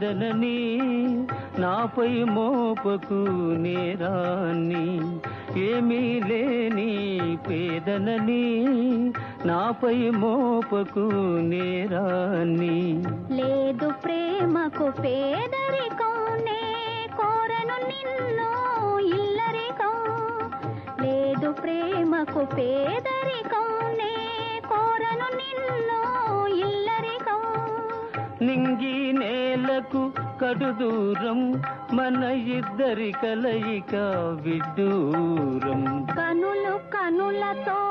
పేదనని నాపై మోపకు నేరాన్ని. ఏమీ లేని పేదనని నాపై మోపకు నేరాన్ని. లేదు ప్రేమకు పేదరికం, నే కోరను నిన్ను ఇల్లరికం. లేదు ప్రేమకు పేదరికం, నే కోరను నిన్ను ఇల్లరికం. నింగి నేలకు కడు దూరం, మన ఇద్దరి కలయిక విడ్డూరం. కనులు కనులతో